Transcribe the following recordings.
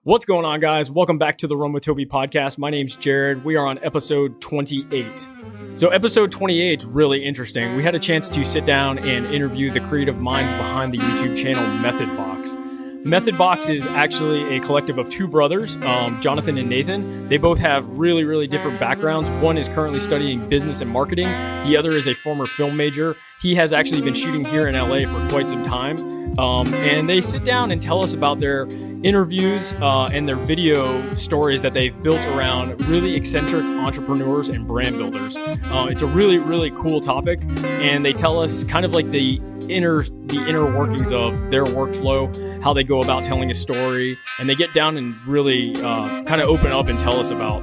What's going on, guys? Welcome back to the Run with Toby podcast. My name's Jared. We are on episode 28. So episode 28 is really interesting. We had a chance to sit down and interview the creative minds behind the YouTube channel Methodbox. Methodbox is actually a collective of two brothers, Jonathan and Nathan. They both have really different backgrounds. One is currently studying business and marketing. The other is a former film major. He has actually been shooting here in LA for quite some time. And they sit down and tell us about their interviews and their video stories that they've built around really eccentric entrepreneurs and brand builders. It's a really cool topic, and they tell us kind of like the inner workings of their workflow, how they go about telling a story, and they get down and really kind of open up and tell us about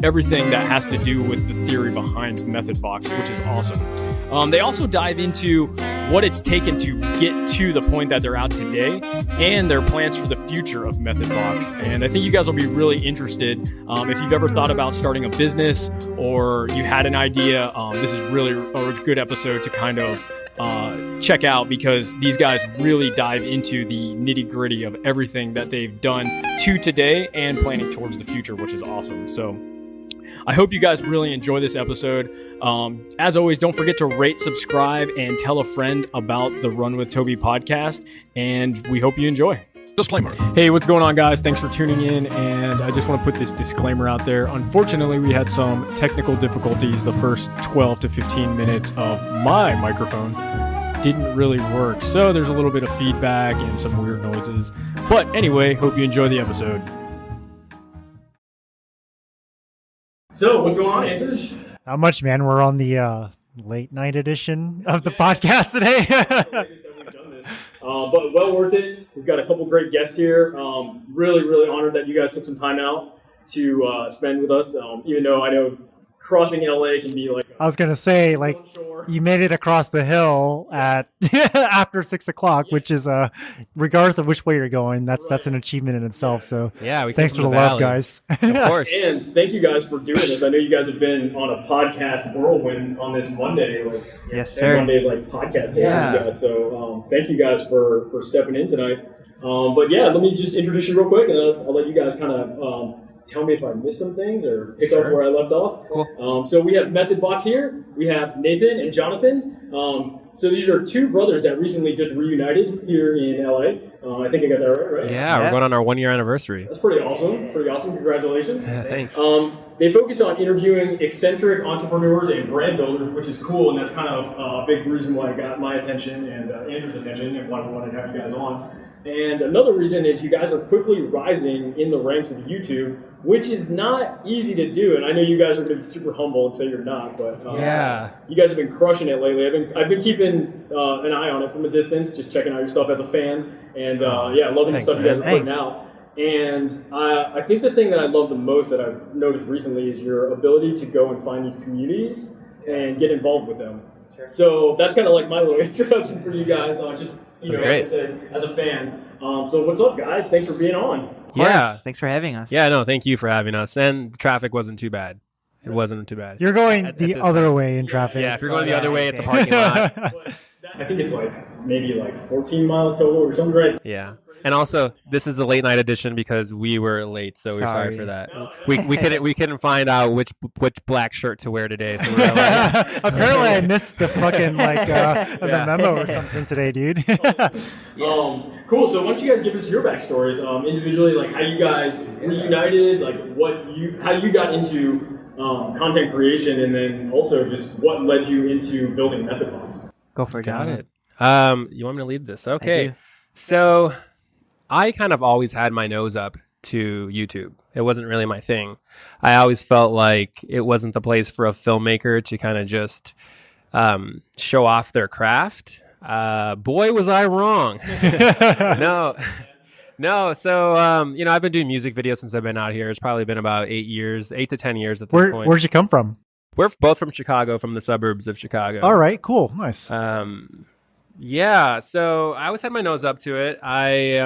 everything that has to do with the theory behind Methodbox, which is awesome. They also dive into what it's taken to get to the point that they're at today and their plans for the future of Methodbox. And I think you guys will be really interested. If you've ever thought about starting a business or you had an idea, this is really a good episode to kind of check out, because these guys really dive into the nitty-gritty of everything that they've done to today and planning towards the future, which is awesome. So I hope you guys really enjoy this episode. As always, don't forget to rate, subscribe, and tell a friend about the Run with Toby podcast, and we hope you enjoy. Disclaimer. Hey, what's going on, guys? Thanks for tuning in, and I just want to put this disclaimer out there. Unfortunately, we had some technical difficulties. The first 12 to 15 minutes of my microphone didn't really work, so there's a little bit of feedback and some weird noises. But anyway, hope you enjoy the episode. So, what's going on, Andrew? Not much, man. We're on the late night edition of the podcast today. But well worth it. We've got a couple great guests here. Really honored that you guys took some time out to spend with us. Even though I know crossing LA can be like I was gonna say, like, you made it across the hill at after 6 o'clock, which is regardless of which way you're going, that's an achievement in itself. So yeah, thanks for the love, guys. Of course. And thank you guys for doing this. I know you guys have been on a podcast whirlwind on this Monday. Yes, sir. Monday's like podcast day. Yeah. So thank you guys for stepping in tonight. But yeah, let me just introduce you real quick, and I'll let you guys kind of tell me if I missed some things or pick up where I left off. Cool. So we have Methodbox here. We have Nathan and Jonathan. So these are two brothers that recently just reunited here in LA. I think I got that right? Yeah, we're going on our 1 year anniversary. That's pretty awesome. Congratulations. Yeah, thanks. They focus on interviewing eccentric entrepreneurs and brand builders, which is cool, and that's kind of a big reason why it got my attention and Andrew's attention and why we wanted to have you guys on. And another reason is you guys are quickly rising in the ranks of YouTube, which is not easy to do. And I know you guys are going to be super humble and say you're not, but you guys have been crushing it lately. I've been keeping an eye on it from a distance, just checking out your stuff as a fan, and loving the stuff you guys are putting out. And I think the thing that I love the most that I've noticed recently is your ability to go and find these communities and get involved with them. Sure. So that's kind of like my little introduction for you guys. Like I said, as a fan. So what's up, guys? Thanks for being on. Yeah, thanks for having us. Yeah, no, thank you for having us. And the traffic wasn't too bad. It wasn't too bad. You're going the other way in traffic. Yeah, if you're going the other way, it's a parking lot. I think it's maybe 14 miles total or something, right? Yeah. And also, this is a late night edition because we were late, so we're sorry for that. We couldn't find out which black shirt to wear today. So we're apparently, I missed the fucking the memo or something today, dude. Cool. So why don't you guys give us your backstory individually, like how you guys reunited, like how you got into content creation, and then also just what led you into building Methodbox. Go for it, Got it. You want me to lead this? Okay. So I kind of always had my nose up to YouTube. It wasn't really my thing. I always felt like it wasn't the place for a filmmaker to kind of just show off their craft. Boy, was I wrong. No. So, I've been doing music videos since I've been out here. It's probably been about 8 to 10 years at this point. Where'd you come from? We're both from Chicago, from the suburbs of Chicago. All right, cool. Nice. Yeah, so I always had my nose up to it. I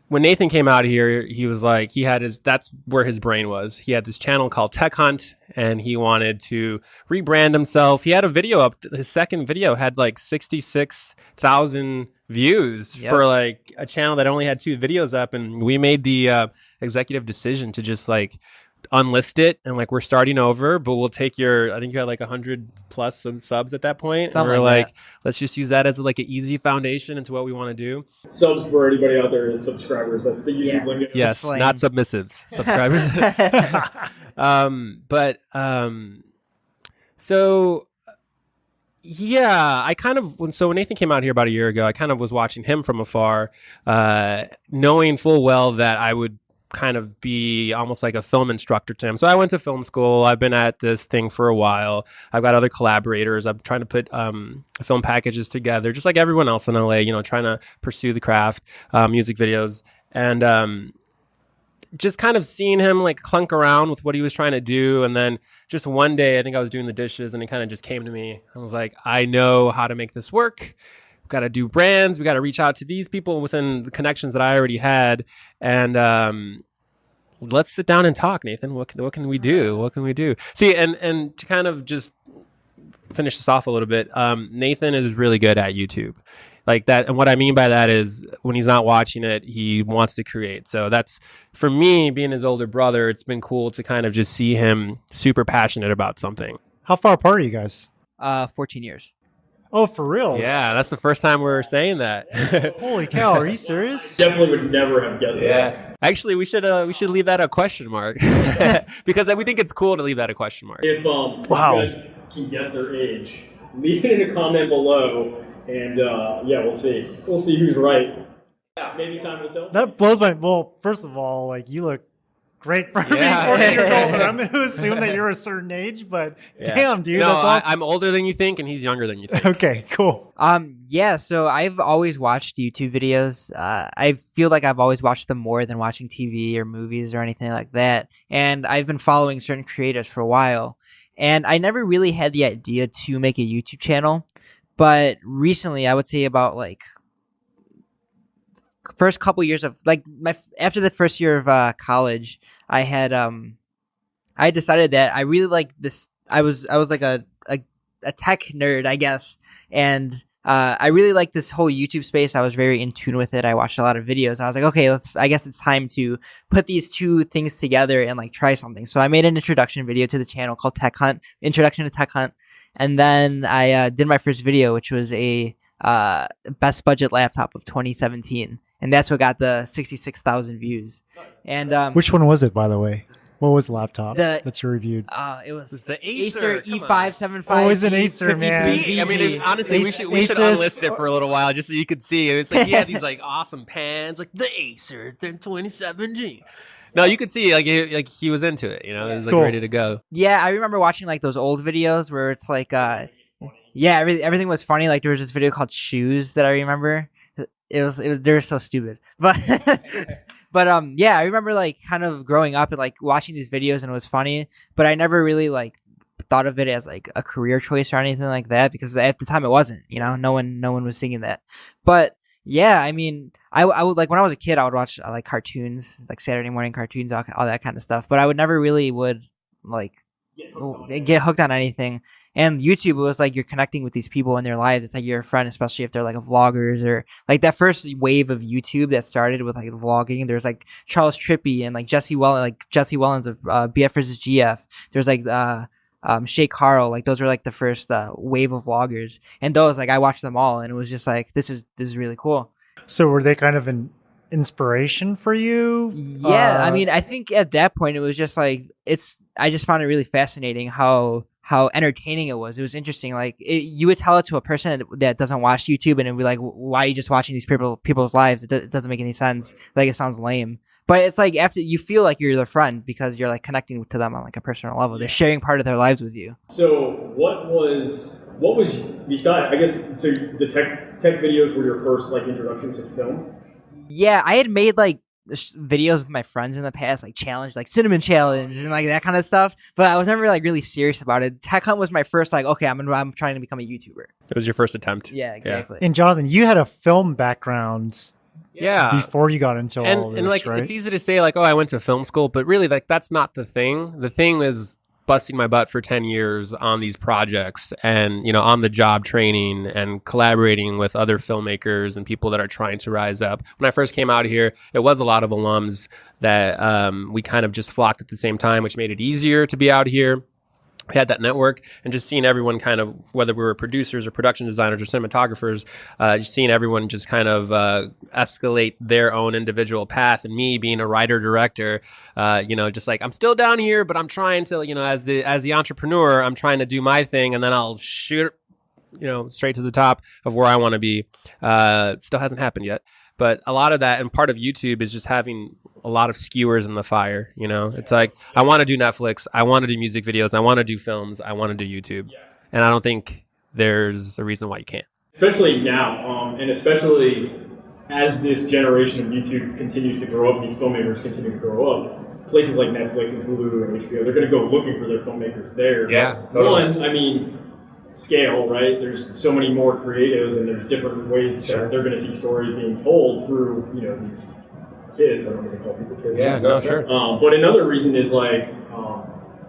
when Nathan came out here, he was like, that's where his brain was. He had this channel called Tech Hunt, and he wanted to rebrand himself. He had a video up. His second video had like 66,000 views for like a channel that only had 2 videos up. And we made the executive decision to just like unlist it, and like we're starting over, but we'll take I think you had like 100 plus some subs at that point. Something and we're like like, let's just use that as like an easy foundation into what we want to do. Subs for anybody out there, subscribers. That's the YouTube link. Yes, not submissives, subscribers. So yeah, I kind of when Nathan came out here about a year ago, I kind of was watching him from afar, knowing full well that I would kind of be almost like a film instructor to him. So I went to film school. I've been at this thing for a while. I've got other collaborators. I'm trying to put film packages together, just like everyone else in LA, trying to pursue the craft, music videos. And just kind of seeing him like clunk around with what he was trying to do. And then just one day, I think I was doing the dishes and it kind of just came to me. I was like, I know how to make this work. Got to do brands. We got to reach out to these people within the connections that I already had. And let's sit down and talk, Nathan. What can we do? What can we do? See, and to kind of just finish this off a little bit, Nathan is really good at YouTube. Like that. And what I mean by that is when he's not watching it, he wants to create. So that's, for me, being his older brother, it's been cool to kind of just see him super passionate about something. How far apart are you guys? 14 years. Oh, for real? Yeah, that's the first time we're saying that. Holy cow, are you serious? Definitely would never have guessed that. Actually, we should leave that a question mark because we think it's cool to leave that a question mark. If you guys can guess their age, leave it in a comment below, and we'll see. We'll see who's right. Yeah, maybe time will tell. That blows my. Well, first of all, like you look great for being 40 years old, but I'm going to assume that you're a certain age, but damn, dude. No, that's awesome. I'm older than you think, and he's younger than you think. Okay, cool. So I've always watched YouTube videos. I feel like I've always watched them more than watching TV or movies or anything like that. And I've been following certain creators for a while. And I never really had the idea to make a YouTube channel. But recently, I would say about like first couple years of like after the first year of college, I had I decided that I really like this. I was like a tech nerd, I guess, and I really liked this whole YouTube space. I was very in tune with it. I watched a lot of videos, and I was like, okay, I guess it's time to put these two things together and like try something. So I made an introduction video to the channel called Tech Hunt, Introduction to Tech Hunt, and then I did my first video, which was a best budget laptop of 2017. And that's what got the 66,000 views. And which one was it, by the way? What was the laptop that you reviewed? It was the Acer E575. Oh, it's an Acer, man. I mean, honestly, we should unlist it for a little while just so you could see. It's like he had these like awesome pans, like the Acer 2017. No, you could see like he was into it. He was like ready to go. Yeah, I remember watching like those old videos where it's like, everything was funny. Like there was this video called Shoes that I remember. It was they were so stupid, but I remember like kind of growing up and like watching these videos, and it was funny, but I never really like thought of it as like a career choice or anything like that, because at the time it wasn't, no one was thinking that. But yeah, I mean, I would like when I was a kid, I would watch like cartoons, like Saturday morning cartoons, all that kind of stuff, but I would never really would like get hooked on anything. And YouTube, it was like you're connecting with these people in their lives. It's like you're a friend, especially if they're like vloggers, or like that first wave of YouTube that started with like vlogging. There's like Charles Trippy and like Jesse Wellens of BF vs GF. There's like Shay Carl. Like those were like the first wave of vloggers, and those like I watched them all, and it was just like this is really cool. So were they kind of an inspiration for you? Yeah, I mean, I think at that point it was just like I just found it really fascinating how entertaining it was. It was interesting. Like you would tell it to a person that doesn't watch YouTube, and it'd be like, why are you just watching these people's lives? It doesn't make any sense. Like it sounds lame. But it's like after you feel like you're their friend because you're like connecting to them on like a personal level. They're sharing part of their lives with you. So what was besides, I guess, so the tech videos were your first like introduction to film? Yeah, I had made like videos with my friends in the past, like challenge, like cinnamon challenge and like that kind of stuff, but I was never like really serious about it. Tech Hunt was my first like, okay, I'm trying to become a YouTuber. It was your first attempt. Yeah, exactly. And Jonathan, you had a film background Yeah. before you got into all this, and like right? it's easy to say like, oh, I went to film school, but really like that's not the thing. The thing is busting my butt for 10 years on these projects and, you know, on the job training and collaborating with other filmmakers and people that are trying to rise up. When I first came out here, it was a lot of alums that we kind of just flocked at the same time, which made it easier to be out here. We had that network, and just seeing everyone kind of, whether we were producers or production designers or cinematographers, just seeing everyone just kind of escalate their own individual path. And me being a writer director, you know, just like I'm still down here, but I'm trying to, you know, as the entrepreneur, I'm trying to do my thing, and then I'll shoot, you know, straight to the top of where I want to be. It still hasn't happened yet. But a lot of that, and part of YouTube is just having a lot of skewers in the fire. You know, it's like, I want to do Netflix, I want to do music videos, I want to do films, I want to do YouTube. And I don't think there's a reason why you can't. Especially now, and especially as this generation of YouTube continues to grow up, these filmmakers continue to grow up, places like Netflix and Hulu and HBO, they're going to go looking for their filmmakers there. Yeah, totally. One, I mean, scale, right? There's so many more creatives, and there's different ways that they're going to see stories being told through, you know, these kids. I don't know if they call people kids. Yeah, no, sure. But another reason is like,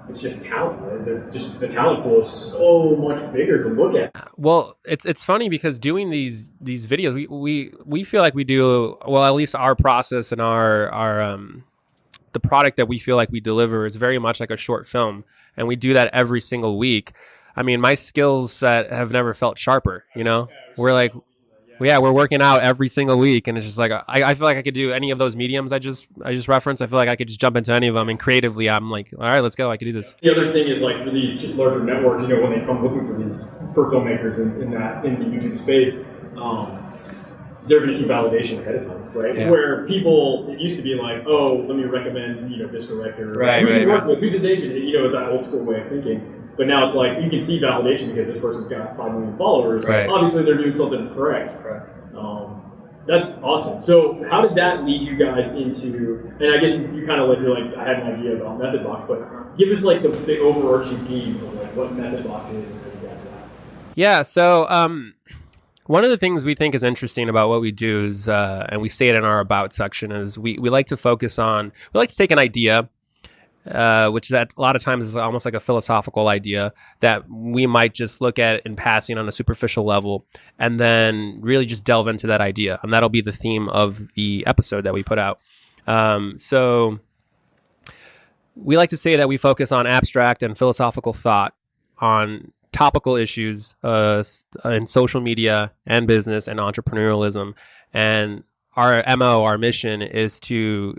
it's just talent. Right? The talent pool is so much bigger to look at. Well, it's funny because doing these videos, we feel like we do well. At least our process and our the product that we feel like we deliver is very much like a short film, and we do that every single week. I mean, my skill set have never felt sharper, you know? We're like, we're working out every single week, and it's just like, I feel like I could do any of those mediums I just referenced. I feel like I could just jump into any of them, and creatively, I'm like, all right, let's go. I could do this. The other thing is like for these larger networks, you know, when they come looking for filmmakers in the YouTube space, they're going to see validation ahead of time, right? Yeah. Where it used to be like, oh, let me recommend, you know, this director. Right, who's he right, working with? Who's his agent? You know, it's that old school way of thinking. But now it's like, you can see validation because this person's got 5 million followers. Right. Obviously, they're doing something correct. That's awesome. So how did that lead you guys into, and I guess you kind of like, you're like, I had an idea about Methodbox, but give us like the overarching theme of like what Methodbox is and how you guys got. Yeah, so one of the things we think is interesting about what we do is, and we say it in our About section, is we like to focus on, we like to take an idea, which that a lot of times is almost like a philosophical idea that we might just look at in passing on a superficial level, and then really just delve into that idea. And that'll be the theme of the episode that we put out. So we like to say that we focus on abstract and philosophical thought on topical issues in social media and business and entrepreneurialism. And our MO, our mission, is to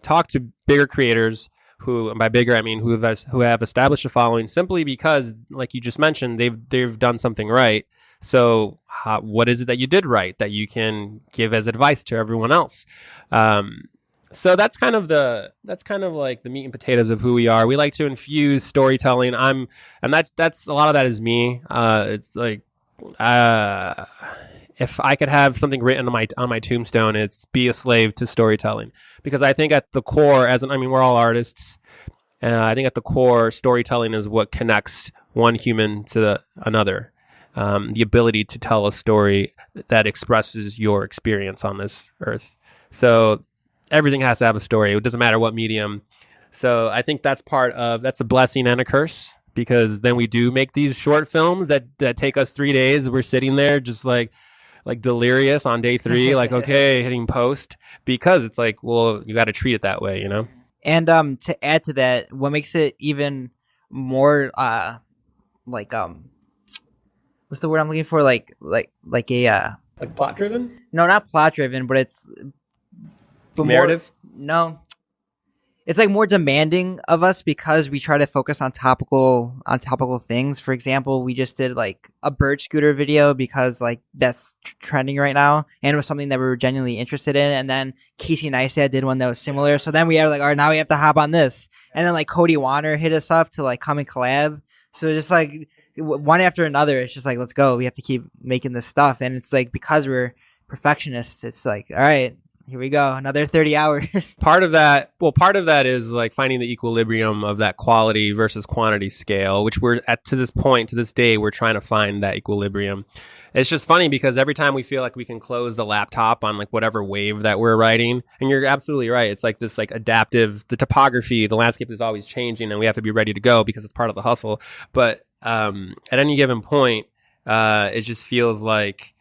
talk to bigger creators who, and by bigger I mean who have established a following simply because, like you just mentioned, they've done something right. So what is it that you did right that you can give as advice to everyone else? So that's kind of like the meat and potatoes of who we are. We like to infuse storytelling. And that's a lot of that is me. It's like if I could have something written on my tombstone, it's be a slave to storytelling. Because I think at the core, we're all artists. I think at the core, storytelling is what connects one human to another. The ability to tell a story that expresses your experience on this earth. So everything has to have a story. It doesn't matter what medium. So I think that's a blessing and a curse, because then we do make these short films that take us 3 days. We're sitting there just like delirious on day 3, like, okay, hitting post, because it's like, well, you got to treat it that way, you know? And to add to that, what makes it even more what's the word I'm looking for? Like plot driven? No, not plot driven, but it's narrative? No. It's like more demanding of us because we try to focus on topical things. For example, we just did like a bird scooter video because like that's trending right now, and it was something that we were genuinely interested in. And then Casey Neistat did one that was similar. So then we had like, all right, now we have to hop on this. And then like Cody Wanner hit us up to like come and collab. So just like one after another, it's just like, let's go. We have to keep making this stuff. And it's like, because we're perfectionists, it's like, all right, here we go, another 30 hours. Part of that is like finding the equilibrium of that quality versus quantity scale, which we're at to this day, we're trying to find that equilibrium. It's just funny because every time we feel like we can close the laptop on like whatever wave that we're writing, and you're absolutely right. It's like this like adaptive, the topography, the landscape is always changing, and we have to be ready to go because it's part of the hustle. But at any given point, it just feels like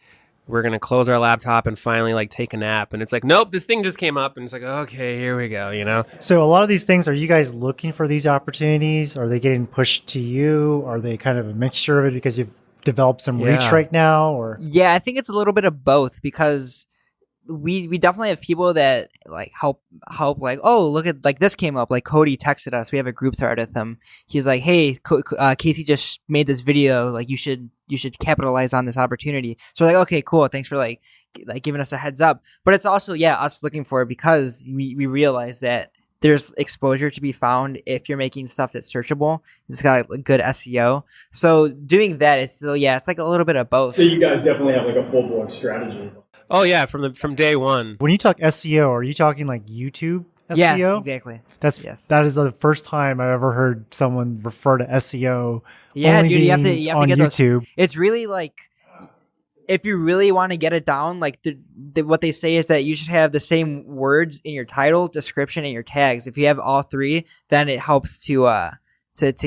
we're going to close our laptop and finally like take a nap. And it's like, nope, this thing just came up. And it's like, okay, here we go, you know? So a lot of these things, are you guys looking for these opportunities? Are they getting pushed to you? Are they kind of a mixture of it because you've developed some reach right now? Or Yeah, I think it's a little bit of both because we definitely have people that like help like, oh, look at like this came up, like Cody texted us, we have a group thread with him, he's like, hey, Casey just made this video, like you should capitalize on this opportunity. So like, okay, cool, thanks for like giving us a heads up. But it's also us looking for it because we realize that there's exposure to be found if you're making stuff that's searchable. It's got like good SEO. So doing that is still it's like a little bit of both. So you guys definitely have like a full-blown strategy. Oh yeah, from day one. when you talk SEO, are you talking like YouTube SEO? Yeah, exactly. That is the first time I've ever heard someone refer to SEO. Yeah, only dude, you have being to on get YouTube. those. It's really like, if you really want to get it down, like what they say is that you should have the same words in your title, description, and your tags. If you have all three, then it helps to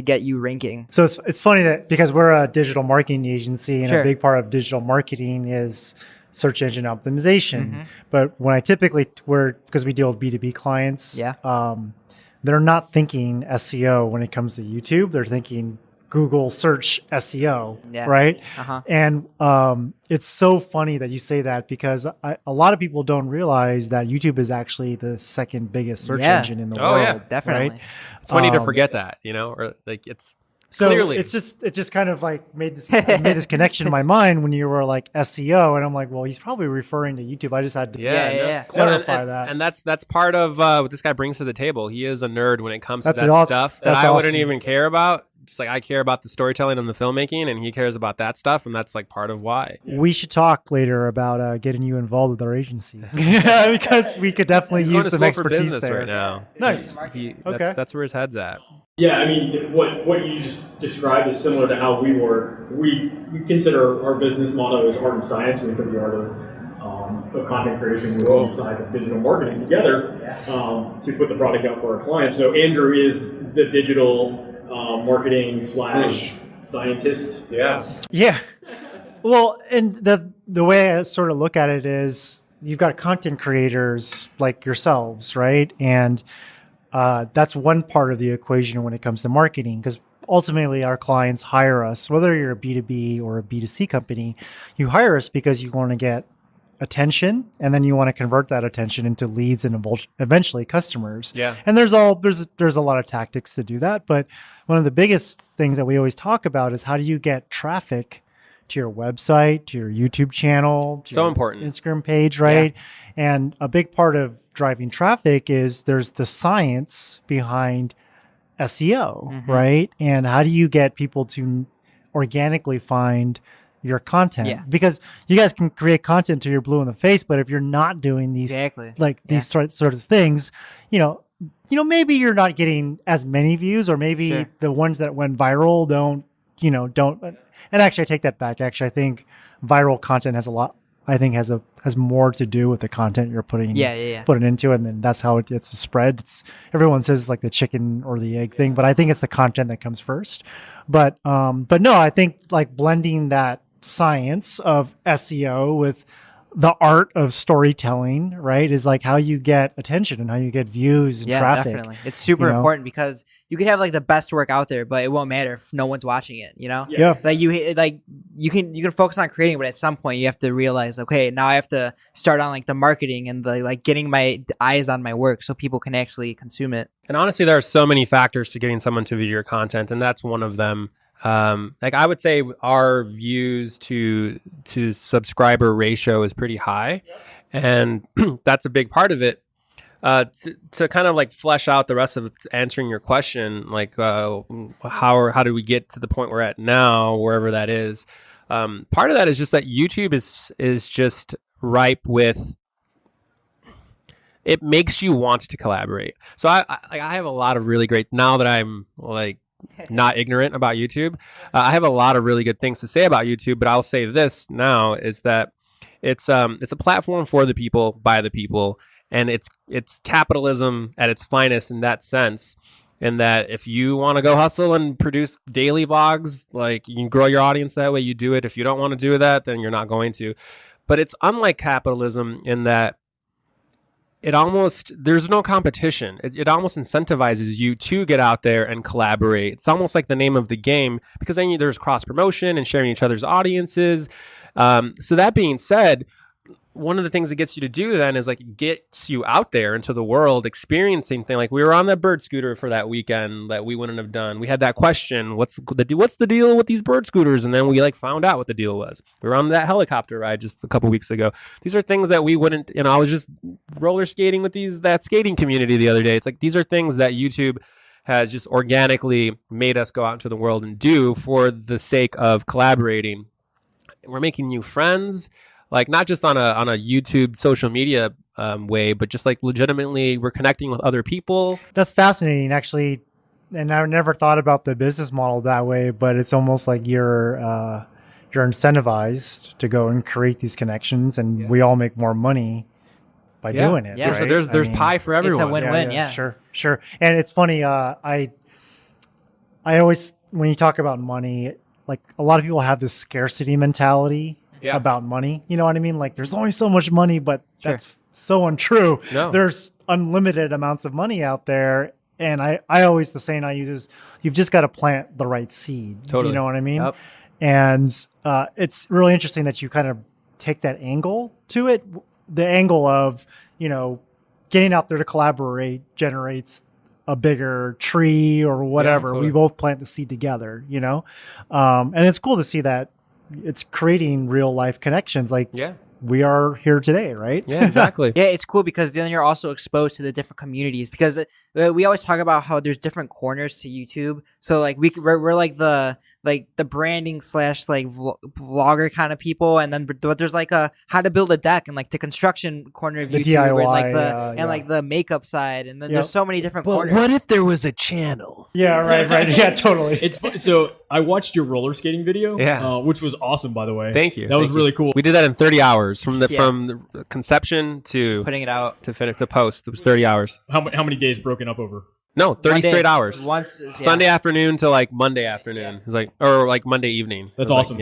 get you ranking. So it's funny that because we're a digital marketing agency and Sure. a big part of digital marketing is search engine optimization. Mhm. But when because we deal with B2B clients, they're not thinking SEO when it comes to YouTube. They're thinking Google search SEO, right? Uh-huh. And it's so funny that you say that because a lot of people don't realize that YouTube is actually the second biggest search engine in the world. Yeah, definitely. Right? It's funny to forget that, you know, or like it's So clearly. it just kind of like made this connection in my mind when you were like SEO, and I'm like, well, he's probably referring to YouTube. I just had to clarify that. And that's part of what this guy brings to the table. He is a nerd when it comes to That's that stuff that that's I awesome. wouldn't even care about. Just like I care about the storytelling and the filmmaking, and he cares about that stuff, and that's like part of why. We should talk later about getting you involved with our agency because we could definitely He's going use to some school for expertise business there. right now. Nice. Okay. That's where his head's at. Yeah, I mean, what you just described is similar to how we work. We consider our business motto as art and science. We put the art of content creation with all the sides of digital marketing together to put the product out for our clients. So Andrew is the digital marketing / scientist. Yeah. Well, and the way I sort of look at it is you've got content creators like yourselves, right? And that's one part of the equation when it comes to marketing, because ultimately our clients hire us, whether you're a B2B or a B2C company, you hire us because you want to get attention, and then you want to convert that attention into leads and eventually customers. Yeah. And there's a lot of tactics to do that, but one of the biggest things that we always talk about is how do you get traffic to your website, to your YouTube channel, to your important. Instagram page, right? And a big part of driving traffic is there's the science behind SEO, right? And how do you get people to organically find your content? Because you guys can create content till you're blue in the face, but if you're not doing these these sort of things, you know, maybe you're not getting as many views, or maybe the ones that went viral don't. And actually, I take that back. Actually, I think viral content has more to do with the content you're putting into it, and then that's how it gets spread. Everyone says it's like the chicken or the egg thing, but I think it's the content that comes first. But no, I think like blending that science of SEO with the art of storytelling, right, is like how you get attention and how you get views and traffic. Definitely. It's super important because you can have like the best work out there, but it won't matter if no one's watching it, you know? Yeah. Like you can focus on creating, but at some point you have to realize, okay, now I have to start on like the marketing and the like getting my eyes on my work so people can actually consume it. And honestly, there are so many factors to getting someone to view your content, and that's one of them. Like I would say our views to subscriber ratio is pretty high, and that's a big part of it. To kind of like flesh out the rest of answering your question, like how do we get to the point we're at now, wherever that is. Part of that is just that YouTube is just ripe with. It makes you want to collaborate. So I have a lot of really great, now that I'm like not ignorant about YouTube. I have a lot of really good things to say about YouTube, but I'll say this now is that it's a platform for the people, by the people, and it's capitalism at its finest in that sense. In that if you want to go hustle and produce daily vlogs, like you can grow your audience that way, you do it. If you don't want to do that, then you're not going to. But it's unlike capitalism in that there's no competition. It almost incentivizes you to get out there and collaborate. It's almost like the name of the game, because then there's cross promotion and sharing each other's audiences. So that being said, one of the things it gets you to do then is like gets you out there into the world, experiencing things. Like we were on that bird scooter for that weekend that we wouldn't have done. We had that question, what's the deal with these bird scooters? And then we like found out what the deal was. We were on that helicopter ride just a couple weeks ago. These are things that we wouldn't, I was just roller skating with that skating community the other day. It's like, these are things that YouTube has just organically made us go out into the world and do for the sake of collaborating. We're making new friends. Like not just on a YouTube social media way, but just like legitimately we're connecting with other people. That's fascinating, actually. And I never thought about the business model that way, but it's almost like you're incentivized to go and create these connections, and we all make more money by doing it. Yeah. Right? So there's pie for everyone. It's a win-win. Yeah. Sure. And it's funny. I always, when you talk about money, like a lot of people have this scarcity mentality. About money, you know what I mean? Like there's only so much money, but that's so untrue. No. There's unlimited amounts of money out there. And I always, the saying I use is you've just got to plant the right seed. Totally. You know what I mean? Yep. And it's really interesting that you kind of take that angle to it. The angle of, getting out there to collaborate generates a bigger tree or whatever. Totally. We both plant the seed together, and it's cool to see that it's creating real life connections. Like we are here today, right? Yeah, exactly. Yeah, it's cool because then you're also exposed to the different communities, because we always talk about how there's different corners to YouTube. So like we're like the branding / like vlogger kind of people, and then but there's like a how to build a deck and like the construction corner of The YouTube, DIY, and like the makeup side, and then there's so many different corners. What if there was a channel? Yeah, right. Yeah, totally. It's fun. So I watched your roller skating video, which was awesome, by the way. Thank you. That was really cool. We did that in 30 hours from the conception to putting it out to finish to post. It was 30 hours. How many days broken up over? No, 30 straight hours. Once Sunday afternoon to like Monday afternoon. It's like, or like Monday evening. That's awesome.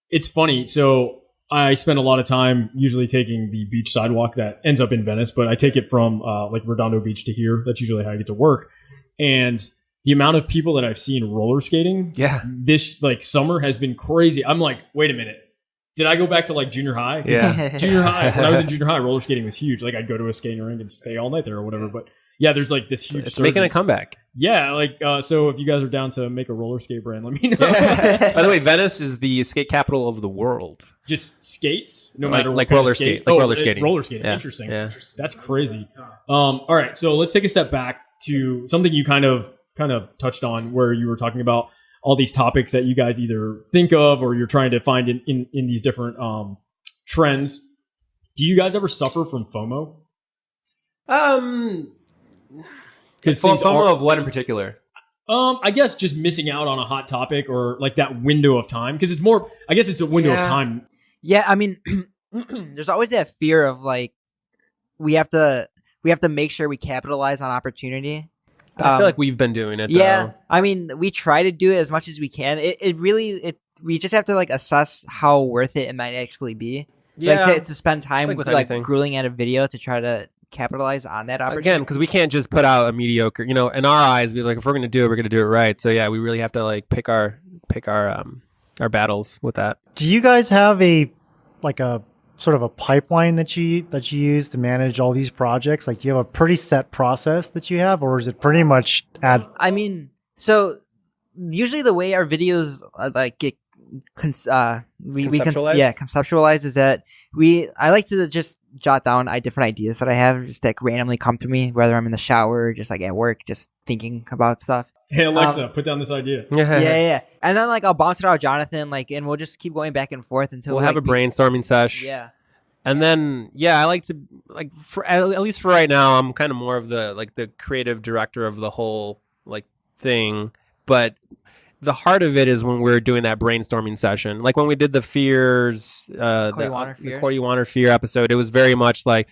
It's funny. So I spend a lot of time usually taking the beach sidewalk that ends up in Venice, but I take it from like Redondo Beach to here. That's usually how I get to work. And the amount of people that I've seen roller skating this like summer has been crazy. I'm like, wait a minute. Did I go back to like junior high? Yeah. Junior high. When I was in junior high, roller skating was huge. Like I'd go to a skating rink and stay all night there or whatever. But yeah, there's like this huge. It's making a comeback. Yeah, like so. If you guys are down to make a roller skate brand, let me know. By the way, Venice is the skate capital of the world. Just skates, no matter like what roller kind of skate. roller skating. Roller skating. Yeah. Interesting. Yeah. That's crazy. All right, so let's take a step back to something you kind of touched on, where you were talking about all these topics that you guys either think of or you're trying to find in these different trends. Do you guys ever suffer from FOMO? Because FOMO of what in particular? I guess just missing out on a hot topic or like that window of time, because it's more. I guess it's a window of time. Yeah, I mean, there's always that fear of like we have to make sure we capitalize on opportunity. I feel like we've been doing it. Yeah, though. I mean, we try to do it as much as we can. We just have to like assess how worth it might actually be. Yeah, like to spend time like grueling at a video to try to capitalize on that opportunity. Again, because we can't just put out a mediocre. In our eyes, we're like, if we're going to do it, we're going to do it right. So yeah, we really have to like pick our battles with that. Do you guys have a sort of a pipeline that you use to manage all these projects? Like, do you have a pretty set process that you have, or is it pretty much I mean, so usually the way our videos get conceptualized is that I like to just jot down different ideas that I have, just like randomly come to me, whether I'm in the shower or just like at work, just thinking about stuff. Hey Alexa, put down this idea. Yeah. And then like I'll bounce it out Jonathan, and we'll just keep going back and forth until we'll have a brainstorming sesh. Yeah. And then I like to at least for right now, I'm kind of more of the creative director of the whole thing, but the heart of it is when we're doing that brainstorming session. Like when we did the fears, the Cody Wanner fear episode, it was very much like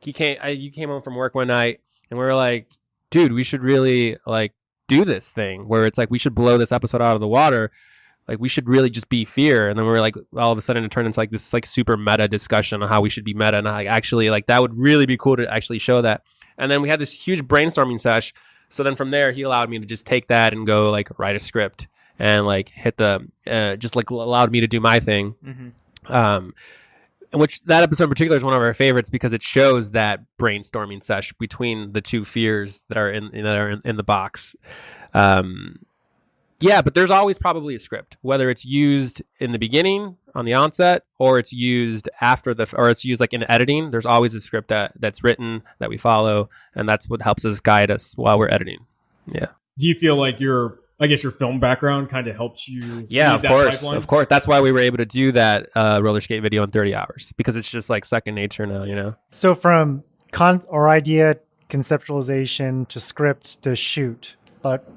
you came home from work one night and we were like, dude, we should really like do this thing where it's like we should blow this episode out of the water. Like we should really just be fear. And then we were like, all of a sudden it turned into like this like super meta discussion on how we should be meta. And like actually like that would really be cool to actually show that. And then we had this huge brainstorming sesh. So then from there, he allowed me to just take that and go like write a script and like hit the, just like allowed me to do my thing. Mm-hmm. Which that episode in particular is one of our favorites because it shows that brainstorming sesh between the two fears that are in the box. Yeah, but there's always probably a script, whether it's used in the beginning on the onset or it's used after or it's used like in editing. There's always a script that's written that we follow, and that's what helps us guide us while we're editing. Yeah. Do you feel like your film background kind of helps you? Yeah, of course. That's why we were able to do that roller skate video in 30 hours because it's just like second nature now, you know? So from idea, conceptualization to script to shoot, but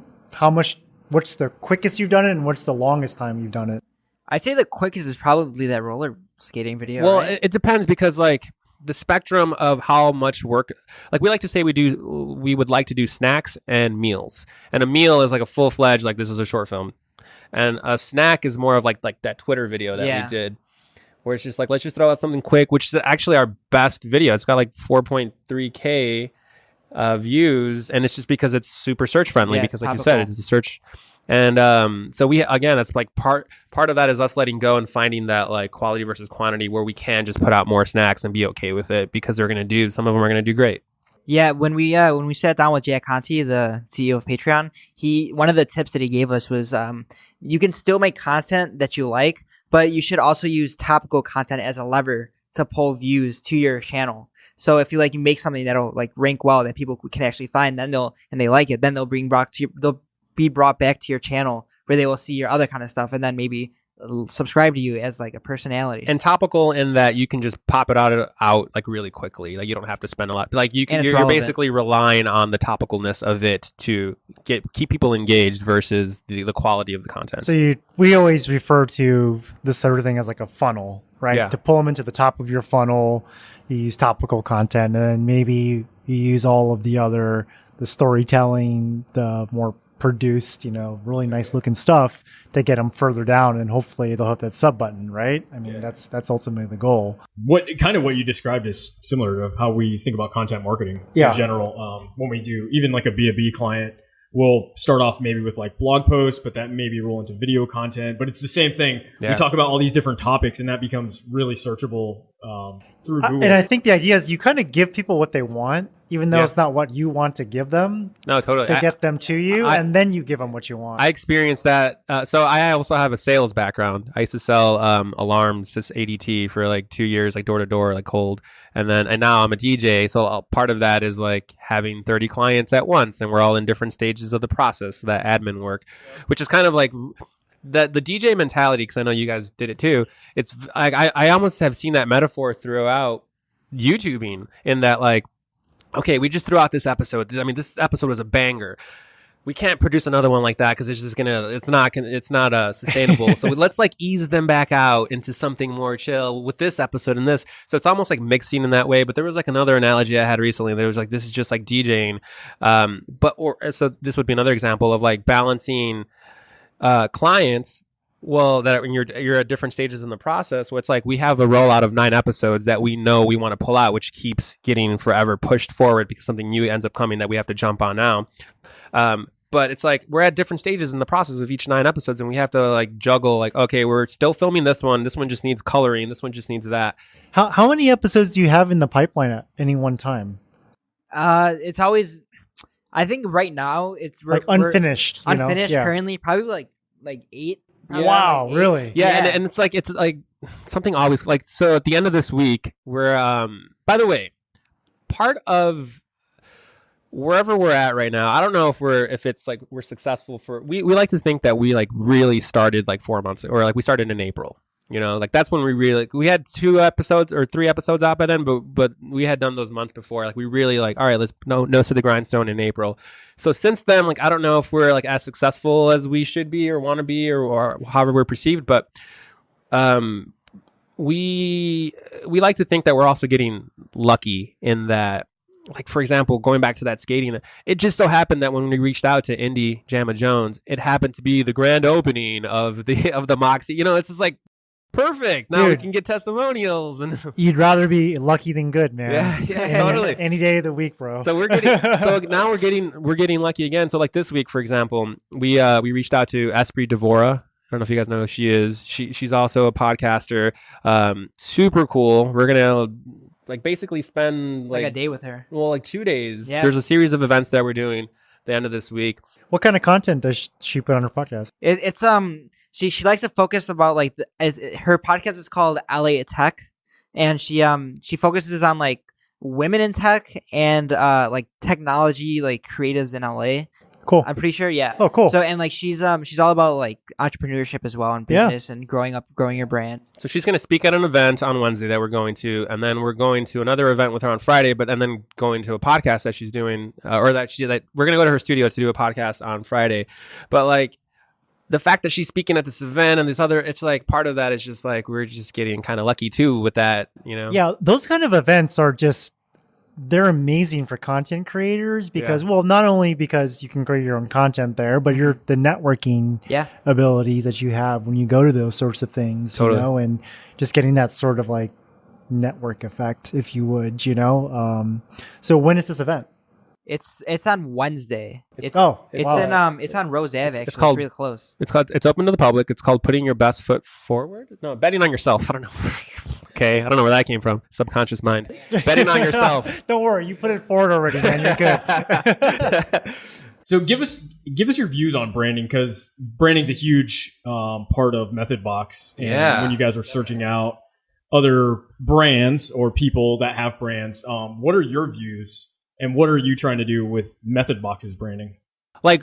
what's the quickest you've done it and what's the longest time you've done it? I'd say the quickest is probably that roller skating video. Well, right? it depends because like the spectrum of how much work, like we like to say we would like to do snacks and meals. And a meal is like a full-fledged, like this is a short film. And a snack is more of like that Twitter video that we did where it's just like, let's just throw out something quick, which is actually our best video. It's got like 4.3K views, and it's just because it's super search friendly because like you said, it's a search. And so that's like part of that is us letting go and finding that like quality versus quantity where we can just put out more snacks and be okay with it because some of them are going to do great. Yeah, when we sat down with Jack Conte, the CEO of Patreon, one of the tips that he gave us was you can still make content that you like, but you should also use topical content as a lever to pull views to your channel. So if you make something that'll like rank well that people can actually find, then they like it, then they'll be brought back to your channel where they will see your other kind of stuff and then maybe subscribe to you as like a personality. And topical in that you can just pop it out like really quickly. Like you don't have to spend a lot. Like you're basically relying on the topicalness of it to keep people engaged versus the quality of the content. So we always refer to this sort of thing as like a funnel, right? Yeah. To pull them into the top of your funnel, you use topical content, and then maybe you use all of the storytelling, the more produced, really nice looking stuff to get them further down, and hopefully they'll hit that sub button, right? I mean, that's ultimately the goal. What you described is similar to how we think about content marketing in general. When we do even like a B2B client, we'll start off maybe with like blog posts, but that maybe roll into video content. But it's the same thing. Yeah. We talk about all these different topics, and that becomes really searchable through Google. And I think the idea is you kind of give people what they want, even though it's not what you want to give them. No, totally. To get them to you, and then you give them what you want. I experienced that. So I also have a sales background. I used to sell alarms, this ADT for like 2 years, like door to door, like cold. And now I'm a DJ. So part of that is like having 30 clients at once, and we're all in different stages of the process, that admin work, which is kind of like the DJ mentality, because I know you guys did it too. It's I almost have seen that metaphor throughout YouTubing in that like, okay, we just threw out this episode. I mean, this episode was a banger. We can't produce another one like that because it's not sustainable. So let's like ease them back out into something more chill with this episode and this. So it's almost like mixing in that way. But there was like another analogy I had recently. There was like, this is just like DJing. So this would be another example of like balancing clients. Well, that when you're at different stages in the process, where it's like we have a rollout of 9 episodes that we know we want to pull out, which keeps getting forever pushed forward because something new ends up coming that we have to jump on now. But it's like we're at different stages in the process of each 9 episodes, and we have to like juggle. Like, okay, we're still filming this one. This one just needs coloring. This one just needs that. How many episodes do you have in the pipeline at any one time? It's always. I think right now we're unfinished. Unfinished currently, probably like 8. Yeah. Wow, really? Yeah. And it's like something always like, so at the end of this week, we're by the way, part of wherever we're at right now, I don't know if it's like we're successful we like to think that we like really started like 4 months, or like we started in April. Like that's when we really we had 2 episodes or 3 episodes out by then, but we had done those months before. Like we really like, all right, let's nose to the grindstone in April. So since then, like I don't know if we're like as successful as we should be or want to be or however we're perceived, but we like to think that we're also getting lucky in that. Like, for example, going back to that skating, it just so happened that when we reached out to Indy Jamma Jones, it happened to be the grand opening of the Moxie. It's just like perfect. Now we can get testimonials, and you'd rather be lucky than good, man. Yeah, totally. Any day of the week, bro. So now we're getting lucky again. So like this week, for example, we reached out to Espree Devora. I don't know if you guys know who she is. She's also a podcaster. Super cool. We're gonna like basically spend like a day with her. Well, like 2 days. Yeah. There's a series of events that we're doing the end of this week. What kind of content does she put on her podcast? It's she likes to focus about like her podcast is called WeAreLATech, and she focuses on like women in tech and like technology, like creatives in LA. Cool. I'm pretty sure, yeah. Oh, cool. So and like she's all about like entrepreneurship as well and business and growing your brand. So she's going to speak at an event on Wednesday that we're going to, and then we're going to another event with her on Friday, and then going to a podcast that she's doing, that we're going to go to her studio to do a podcast on Friday. But like the fact that she's speaking at this event and this other, it's like part of that is just like we're just getting kind of lucky too with that, Yeah, those kind of events are just. They're amazing for content creators because, well, not only because you can create your own content there, but the networking abilities that you have when you go to those sorts of things, totally. And just getting that sort of like network effect, if you would, So when is this event? It's on Wednesday. It's on Rose Ave. Actually, it's called really close. It's open to the public. It's called Putting Your Best Foot Forward. No, betting on yourself. I don't know. Okay, I don't know where that came from. Subconscious mind. Betting on yourself. Don't worry, you put it forward already, man. You're good. So give us your views on branding, because branding's a huge part of Methodbox. And when you guys are searching out other brands or people that have brands, what are your views and what are you trying to do with Methodbox's branding? Like,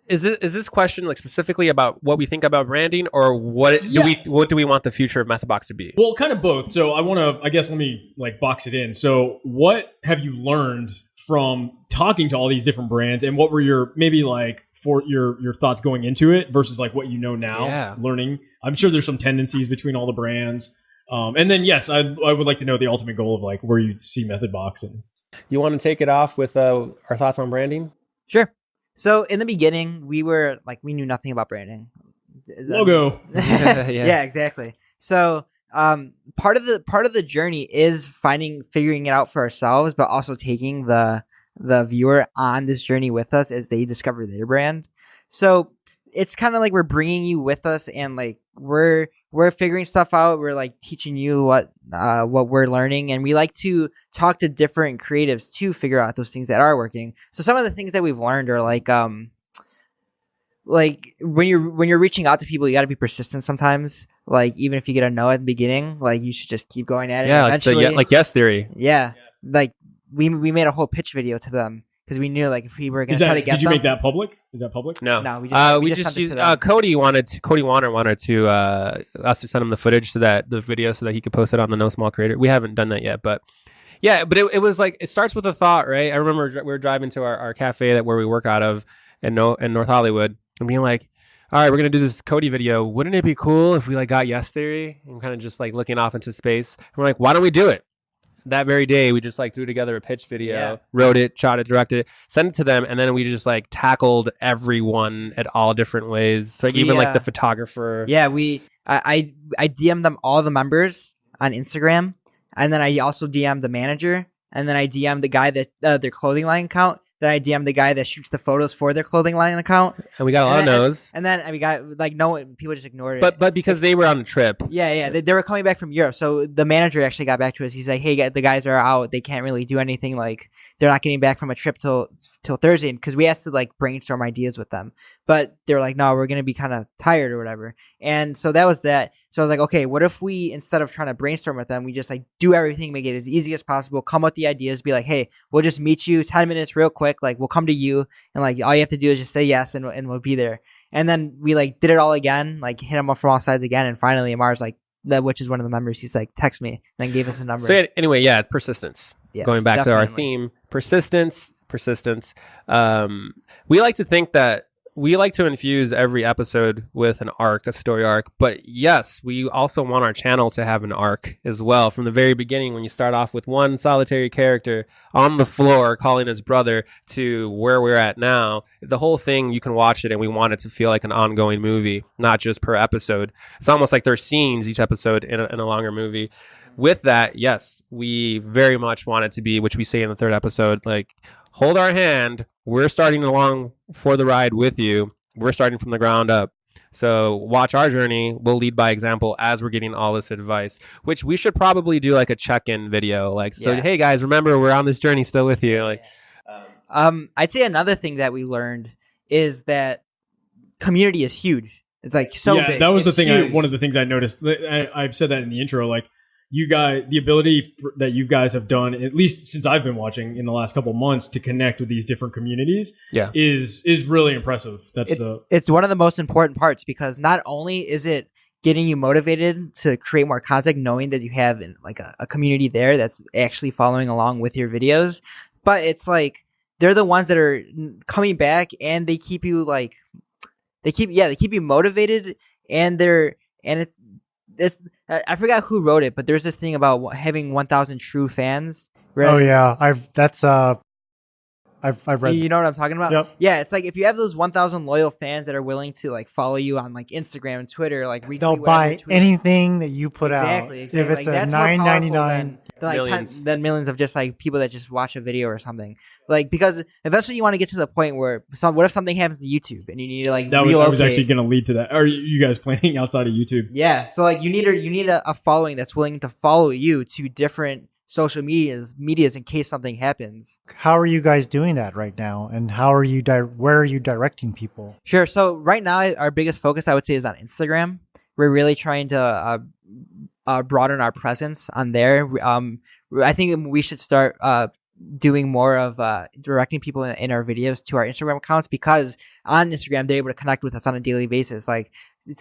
is this question like specifically about what we think about branding, or what do we want the future of Methodbox to be? Well, kind of both. So let me like box it in. So what have you learned from talking to all these different brands, and what were your maybe like for your thoughts going into it versus like what you know now, learning? I'm sure there's some tendencies between all the brands. And then yes, I would like to know the ultimate goal of like where you see Methodbox. And you want to take it off with our thoughts on branding? Sure. So in the beginning, we knew nothing about branding. Logo. Yeah, exactly. So part of the journey is figuring it out for ourselves, but also taking the viewer on this journey with us as they discover their brand. So it's kind of like we're bringing you with us, and like we're figuring stuff out. We're like teaching you what we're learning, and we like to talk to different creatives to figure out those things that are working. So some of the things that we've learned are like when you're reaching out to people, you got to be persistent sometimes. Like even if you get a no at the beginning, like you should just keep going at it. Yeah, eventually, like yes theory. Yeah, like we made a whole pitch video to them. Because we knew, like, if we were going to try to get them. Did you make that public? Is that public? No, we just used Cody Wanner wanted to us to send him the footage the video so that he could post it on the No Small Creator. We haven't done that yet, but yeah, but it was like it starts with a thought, right? I remember we were driving to our cafe where we work out of in North Hollywood, and being like, all right, we're gonna do this Cody video. Wouldn't it be cool if we like got yes theory and kind of just like looking off into space? And we're like, why don't we do it? That very day, we just like threw together a pitch video, wrote it, shot it, directed it, sent it to them, and then we just like tackled everyone at all different ways. So, like even like the photographer. Yeah, I DM'd them all the members on Instagram, and then I also DM'd the manager, and then I DM'd the guy that their clothing line account. Then I DM'd the guy that shoots the photos for their clothing line account. And we got a lot of no's. And then we got like no, people just ignored it. But because they were on a trip. Yeah. They were coming back from Europe. So the manager actually got back to us. He's like, hey, the guys are out. They can't really do anything. Like they're not getting back from a trip till Thursday. Because we asked to like brainstorm ideas with them. But they were like, no, we're going to be kind of tired or whatever. And so that was that. So I was like, okay, what if we, instead of trying to brainstorm with them, we just like do everything, make it as easy as possible, come up with the ideas, be like, hey, we'll just meet you 10 minutes real quick. Like we'll come to you, and like all you have to do is just say yes, and we'll be there. And then we like did it all again, like hit them up from all sides again. And finally Amar's like, which is one of the members. He's like, text me, and then gave us a number. So anyway, yeah, it's persistence. Yes, Going back to our definitely. theme, persistence. We like to think that we like to infuse every episode with an arc, a story arc. But yes, we also want our channel to have an arc as well. From the very beginning, when you start off with one solitary character on the floor calling his brother to where we're at now, the whole thing, you can watch it and we want it to feel like an ongoing movie, not just per episode. It's almost like there's scenes each episode in a longer movie. With that, yes, we very much want it to be, which we say in the third episode, like, hold our hand. We're starting along for the ride with you. We're starting from the ground up. So watch our journey. We'll lead by example as we're getting all this advice, which we should probably do like a check-in video. Like, so, hey guys, remember, we're on this journey still with you. Like, I'd say another thing that we learned is that community is huge. It's like so big. That was it's the thing. huge. One of the things I noticed. I've said that in the intro. Like, you guys, the ability that you guys have done, at least since I've been watching in the last couple of months, to connect with these different communities, is really impressive. It's one of the most important parts, because not only is it getting you motivated to create more content, knowing that you have like a community there that's actually following along with your videos, but it's like they're the ones that are coming back and they keep you like they keep you motivated, and it's I forgot who wrote it, but there's this thing about having 1,000 true fans. Right? Oh yeah, I've read. You know what I'm talking about? Yep. Yeah, it's like if you have those 1,000 loyal fans that are willing to like follow you on like Instagram and Twitter, like They'll buy anything that you put out. Exactly. If it's like, a that's more powerful $9.99. than like Millions. than millions of just like people that just watch a video or something. Like, because eventually you want to get to the point where what if something happens to YouTube and you need to like relocate? I was actually going to lead to that. Are you guys planning outside of YouTube? Yeah. So like you need a following that's willing to follow you to different social medias in case something happens. How are you guys doing that right now? And how are you where are you directing people? Sure. So right now our biggest focus, I would say, is on Instagram. We're really trying to broaden our presence on there. I think we should start doing more of directing people in our videos to our Instagram accounts, because on Instagram they're able to connect with us on a daily basis. Like,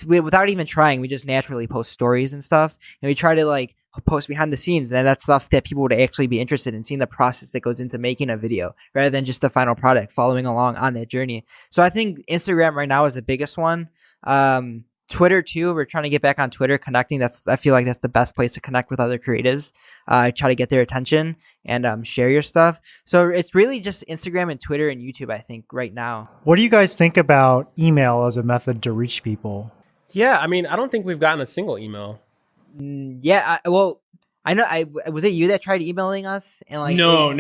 without even trying, we just naturally post stories and stuff, and we try to like post behind the scenes, and that's stuff that people would actually be interested in, seeing the process that goes into making a video rather than just the final product, following along on that journey. So I think Instagram right now is the biggest one. Twitter too. We're trying to get back on Twitter, connecting. I feel like that's the best place to connect with other creatives. Try to get their attention and share your stuff. So it's really just Instagram and Twitter and YouTube, I think, right now. What do you guys think about email as a method to reach people? yeah, I mean, I don't think we've gotten a single email. Yeah. I know. Was it you that tried emailing us? And like, No.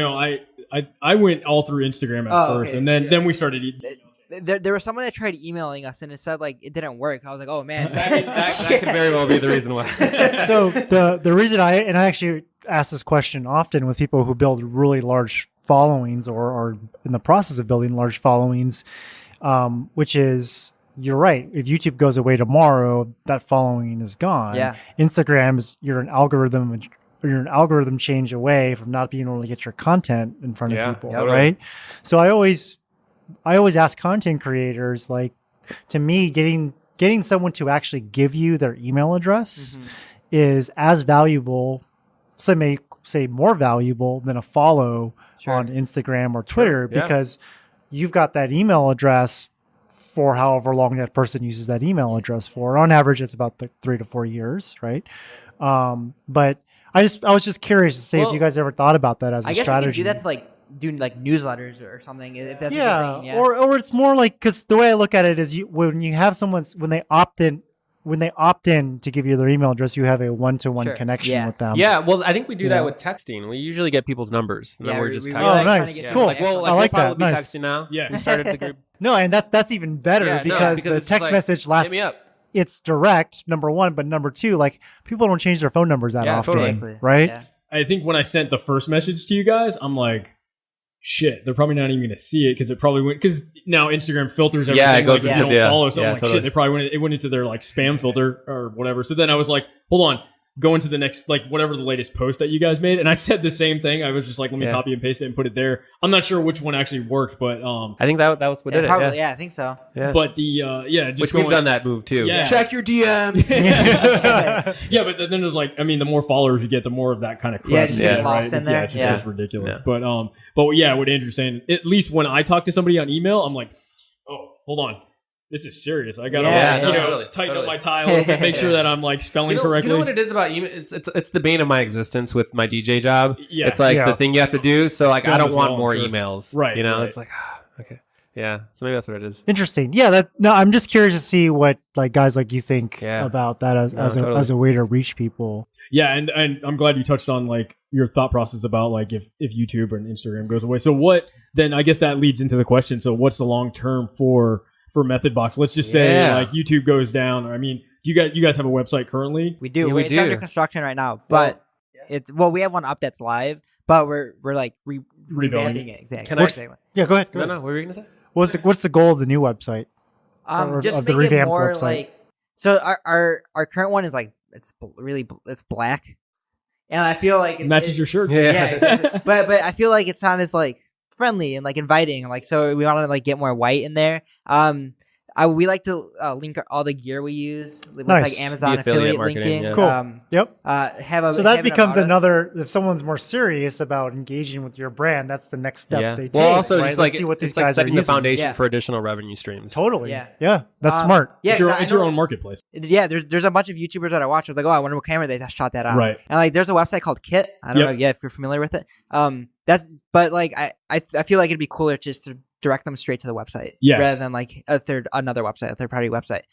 I went all through Instagram at first, okay. and then we started. There was someone that tried emailing us and it said like it didn't work. I was like, oh man, That could very well be the reason why. So the reason I actually ask this question often with people who build really large followings or are in the process of building large followings, which is, you're right. If YouTube goes away tomorrow, that following is gone. Yeah. Instagram is you're an algorithm change away from not being able to get your content in front of people, totally. right? So I always ask content creators, like, to me, getting someone to actually give you their email address is as valuable, some may say more valuable, than a follow on Instagram or Twitter, because you've got that email address for however long that person uses that email address for. On average, it's about 3 to 4 years, right? But I was just curious to see if you guys ever thought about that as a strategy. I guess we could do that to like do like newsletters or something, if that's what you're thinking, or it's more like, because the way I look at it is, when you have someone, when they opt in to give you their email address, you have a one-to-one connection with them. Yeah, well, I think we do that with texting. We usually get people's numbers, and then we're just texting. Oh, nice, cool. Like, well, I like we'll that. probably be Nice. texting now. Yeah. We started the group. No, and that's even better, because the it's text like, message lasts. hit me up. It's direct, number one, but number two, like, people don't change their phone numbers that often, totally. right? Yeah. I think when I sent the first message to you guys, I'm like, shit, they're probably not even going to see it, because it probably went, because now Instagram filters everything. Yeah, it goes like, into don't follow, so I'm like, totally. shit, it went into their like spam filter or whatever. So then I was like, hold on, go into the next, like, whatever the latest post that you guys made, and I said the same thing. I was just like, let me Yeah. copy and paste it and put it there. I'm not sure which one actually worked, but I think that was what did it. Probably, Yeah. I think so. Yeah. but the just Which we've going- done that move too. Yeah. Check your DMs. Yeah, but then there's like, I mean, the more followers you get, the more of that kind of crap. Yeah, it just gets right? lost in there. Yeah, it just Yeah. gets ridiculous. Yeah. But yeah, what Andrew's saying, at least when I talk to somebody on email, I'm like, oh, hold on. This is serious. I gotta Yeah, like, no, you know, totally, tighten totally. up my tie a little bit, make sure that I'm like spelling correctly. You know what it is about email? It's the bane of my existence with my DJ job. Yeah. It's like Yeah. the thing you have to do. So like Film I don't as want well, more sure. emails. Right, You know, right. it's like okay. Yeah. So maybe that's what it is. Interesting. Yeah. No, I'm just curious to see what like guys like you think Yeah. about that as, No, as totally. a way to reach people. Yeah, and I'm glad you touched on like your thought process about like if YouTube and Instagram goes away. So what then? I guess that leads into the question. So what's the long term for Methodbox? Let's just say Yeah. like YouTube goes down. I mean, do you guys have a website currently? We do. Yeah, we It's do. under construction right now, but we have one up that's live, but we're like Rebuilding revamping it. Exactly. Can I- Exactly. Yeah. Go ahead. Go No, ahead. no. What were you gonna say? What's the goal of the new website? Just of the make it revamped more website. like. So our current one is like it's black, and I feel like matches your shirts. Yeah. Yeah, exactly. but I feel like it's not as like friendly and like inviting, like so we want to like get more white in there. We like to link all the gear we use with Nice. like Amazon The affiliate affiliate marketing, linking. yeah. Cool. Yep. Have a So that have it becomes about us. another. If someone's more serious about engaging with your brand, that's the next step Yeah. they take. Well, also right? just Let's like see what these it's like guys are setting the using. foundation Yeah. for additional revenue streams. Totally. Yeah. Yeah. That's smart. Yeah, It's your, 'cause I it's your know- own marketplace. Yeah, there's a bunch of YouTubers that I watch. I was like, oh, I wonder what camera they shot that on. Right. And like, there's a website called Kit. I don't Yep. know, if you're familiar with it. But like, I feel like it'd be cooler just to direct them straight to the website, Yeah. rather than like a third party website.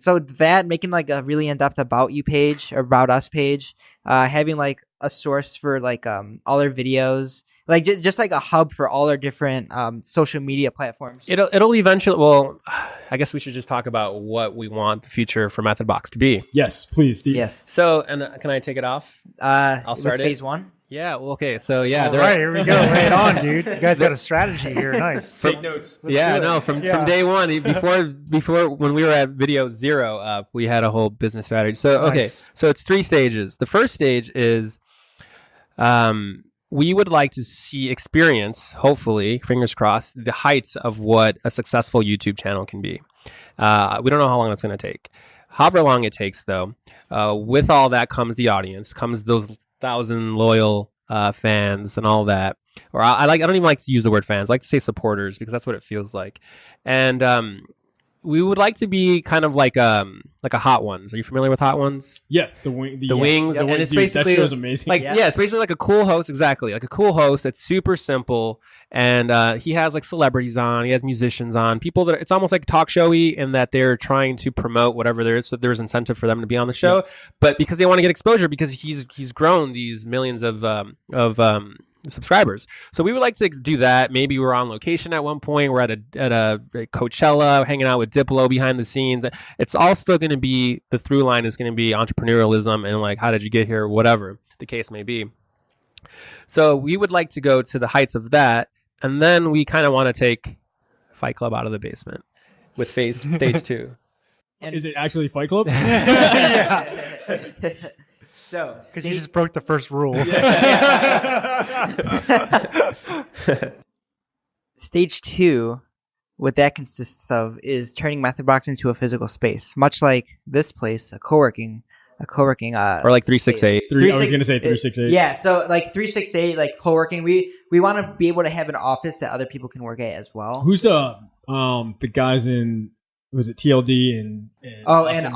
So that making like a really in depth about you page or about us page, having like a source for like all our videos. Like just like a hub for all our different social media platforms. It'll eventually. Well, I guess we should just talk about what we want the future for Methodbox to be. Yes, please, Steve. Yes. So, and can I take it off? I'll start it. phase one. Yeah. Well, okay. So yeah, All there- right, here we go. Lay it on, dude. You guys got a strategy here. Nice. Take notes. yeah, do it. no, from Yeah. day one, before when we were at video 0 up, we had a whole business strategy. So okay, Nice. so it's 3 stages. The first stage is, we would like to experience, hopefully, fingers crossed, the heights of what a successful YouTube channel can be. We don't know how long that's going to take. However long it takes, though, with all that comes the audience, comes those 1,000 loyal fans and all that. Or I don't even like to use the word fans. I like to say supporters because that's what it feels like. And we would like to be kind of like a Hot Ones. Are you familiar with Hot Ones? Yeah, the wings. The wings, The and wings, it's dude, basically that show's amazing. Like Yeah. it's basically like a cool host, exactly, like a cool host that's super simple, and he has like celebrities on, he has musicians on, people that it's almost like talk showy in that they're trying to promote whatever there is, so there's incentive for them to be on the show, but because they want to get exposure because he's grown these millions of subscribers. So we would like to do that. Maybe we're on location at one point. We're at a Coachella, hanging out with Diplo behind the scenes. It's all still going to be, the through line is going to be entrepreneurialism and like, how did you get here? Whatever the case may be. So we would like to go to the heights of that. And then we kind of want to take Fight Club out of the basement with stage 2. Is it actually Fight Club? So Because you just broke the first rule. Stage 2, what that consists of is turning Methodbox into a physical space, much like this place, a co-working Or like 368. I was gonna say 368. Yeah, so like 368, like co-working, we want to be able to have an office that other people can work at as well. Who's the guys in, was it TLD and and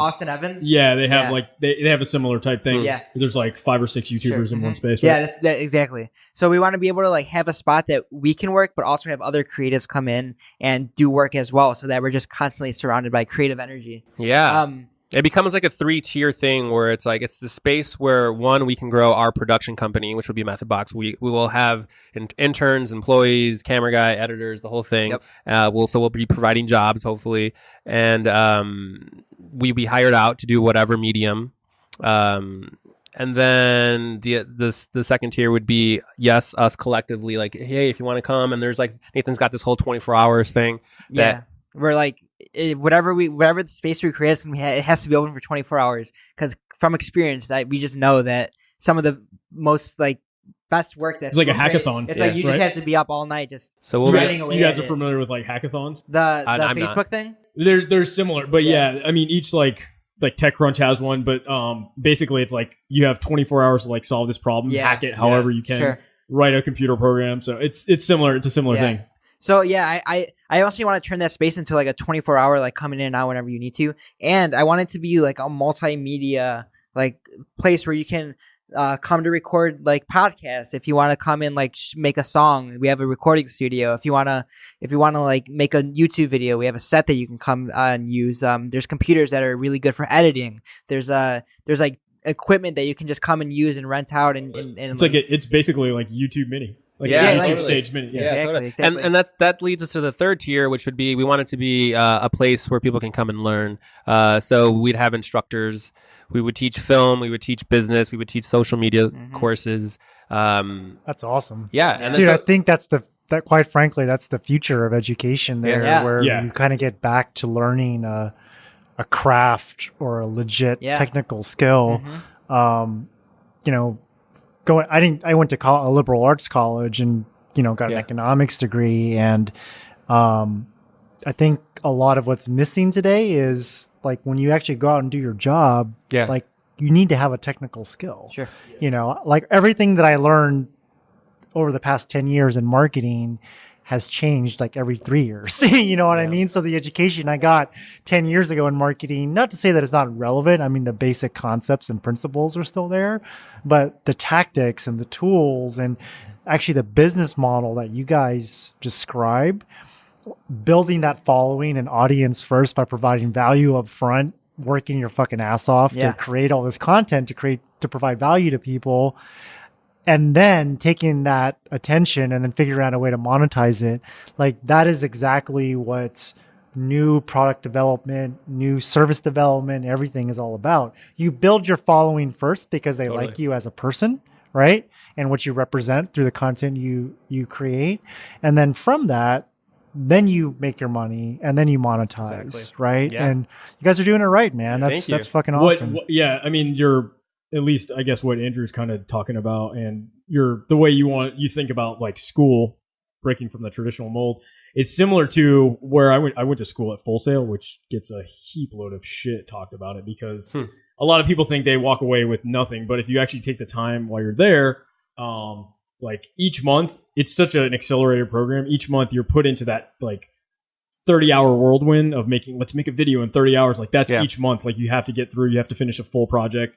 Austin Evans? Yeah, they have Yeah. like they have a similar type thing. Yeah. There's like 5 or 6 YouTubers in one space. Yeah, Right? that exactly. So we want to be able to like have a spot that we can work, but also have other creatives come in and do work as well, so that we're just constantly surrounded by creative energy. Yeah. It becomes like a 3-tier thing where it's like, it's the space where, one, we can grow our production company, which will be Methodbox. We will have interns, employees, camera guy, editors, the whole thing. Yep. We'll be providing jobs, hopefully. And we be hired out to do whatever medium. And then the second tier would be, yes, us collectively, like, hey, if you want to come. And there's like, Nathan's got this whole 24 hours thing. We're like, whatever the space we create, it has to be open for 24 hours, because from experience that we just know that some of the most like best work that's It's like a hackathon. It's like you just have to be up all night just So we'll grinding away. You guys at are it. familiar with like hackathons? The I'm Facebook not. thing? They're similar, but yeah, I mean each like TechCrunch has one, but basically it's like you have 24 hours to like solve this problem, hack it however you can, write a computer program. So it's similar. It's a similar thing. So yeah, I also want to turn that space into like a 24-hour like coming in and out whenever you need to, and I want it to be like a multimedia like place where you can come to record like podcasts. If you want to come in like make a song, we have a recording studio. If you wanna like make a YouTube video, we have a set that you can come and use. There's computers that are really good for editing. There's like equipment that you can just come and use and rent out and it's like it's basically like YouTube Mini. Like YouTube stage mini. Exactly. And that leads us to the third tier, which would be we want it to be a place where people can come and learn. So we'd have instructors. We would teach film. We would teach business. We would teach social media courses. That's awesome. Yeah, and dude, I think that quite frankly, that's the future of education. Where you kind of get back to learning a craft or a legit technical skill. I went to a liberal arts college and got an economics degree, and I think a lot of what's missing today is like when you actually go out and do your job, like you need to have a technical skill. Sure. Like everything that I learned over the past 10 years in marketing has changed like every 3 years. You know what I mean? So the education I got 10 years ago in marketing, not to say that it's not relevant. I mean, the basic concepts and principles are still there, but the tactics and the tools and actually the business model that you guys describe, building that following and audience first by providing value up front, working your fucking ass off to create all this content, to provide value to people, and then taking that attention and then figuring out a way to monetize it. Like that is exactly what new product development, new service development, everything is all about. You build your following first because they like you as a person, right? And what you represent through the content you create. And then from that, then you make your money and then you monetize, right? Yeah. And you guys are doing it right, man. That's fucking awesome. I mean, you're at least, I guess, what Andrew's kind of talking about, and the way you think about like school, breaking from the traditional mold. It's similar to where I went to school at Full Sail, which gets a heap load of shit talked about it because a lot of people think they walk away with nothing, but if you actually take the time while you're there, like each month, it's such an accelerated program. Each month you're put into that like 30-hour whirlwind of let's make a video in 30 hours. Like that's each month. Like you have to get through, you have to finish a full project.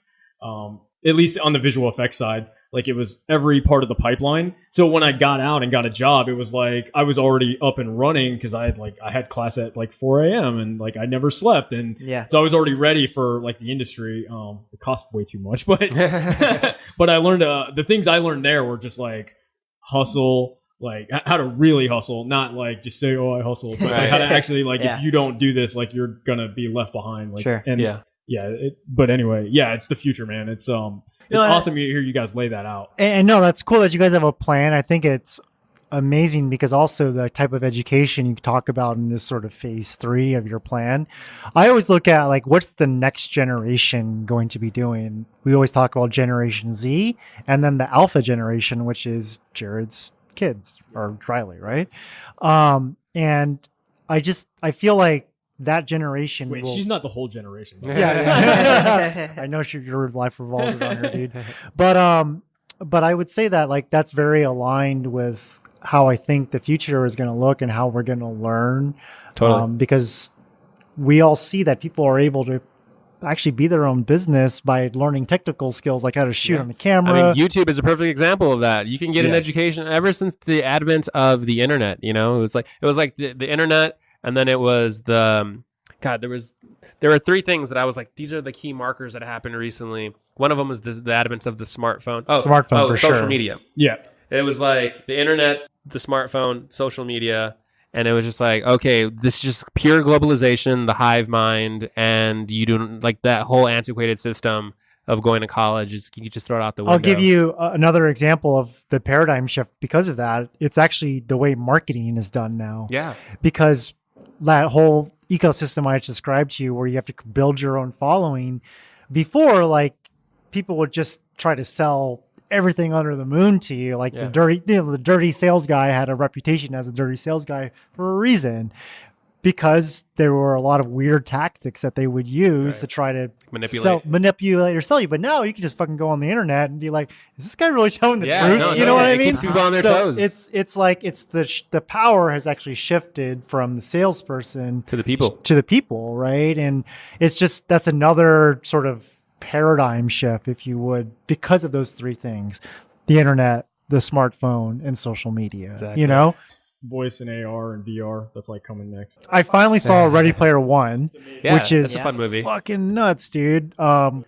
At least on the visual effects side, like it was every part of the pipeline. So when I got out and got a job, it was like I was already up and running because I had class at like 4 a.m. and like I never slept, and so I was already ready for like the industry. It cost way too much, but but I learned the things I learned there were just like hustle, like how to really hustle, not like just say I hustle, but like how to actually like if you don't do this, like you're gonna be left behind. Like, but anyway, it's the future, man. It's awesome to hear you guys lay that out. And no, that's cool that you guys have a plan. I think it's amazing because also the type of education you talk about in this sort of phase 3 of your plan. I always look at like, what's the next generation going to be doing? We always talk about Generation Z and then the Alpha generation, which is Jared's kids or Riley, right? And I feel like that generation. Wait, she's not the whole generation. Yeah. I know your life revolves around her, dude. But I would say that like that's very aligned with how I think the future is going to look and how we're going to learn. Totally. Because we all see that people are able to actually be their own business by learning technical skills like how to shoot on the camera. I mean, YouTube is a perfect example of that. You can get an education ever since the advent of the internet. You know, it was like the internet. And then it was there were 3 things that I was like, these are the key markers that happened recently. One of them was the advent of the smartphone. Social media. Yeah. It was like the internet, the smartphone, social media. And it was just like, okay, this is just pure globalization, the hive mind. And you do like that whole antiquated system of going to college. You just throw it out the window. I'll give you another example of the paradigm shift because of that. It's actually the way marketing is done now. Yeah. Because that whole ecosystem I just described to you where you have to build your own following, before, like, people would just try to sell everything under the moon to you. Like the dirty sales guy had a reputation as a dirty sales guy for a reason, because there were a lot of weird tactics that they would use to try to manipulate or sell you. But now you can just fucking go on the internet and be like, is this guy really telling the truth? You know what I mean? Keeps people on their toes. It's like the power has actually shifted from the salesperson to the people. Right? And it's just, that's another sort of paradigm shift, if you would, because of those three things: the internet, the smartphone, and social media. Exactly. You know? Voice and AR and VR, that's like coming next. I finally saw Ready Player One, which is a fun movie. Fucking nuts, dude. No,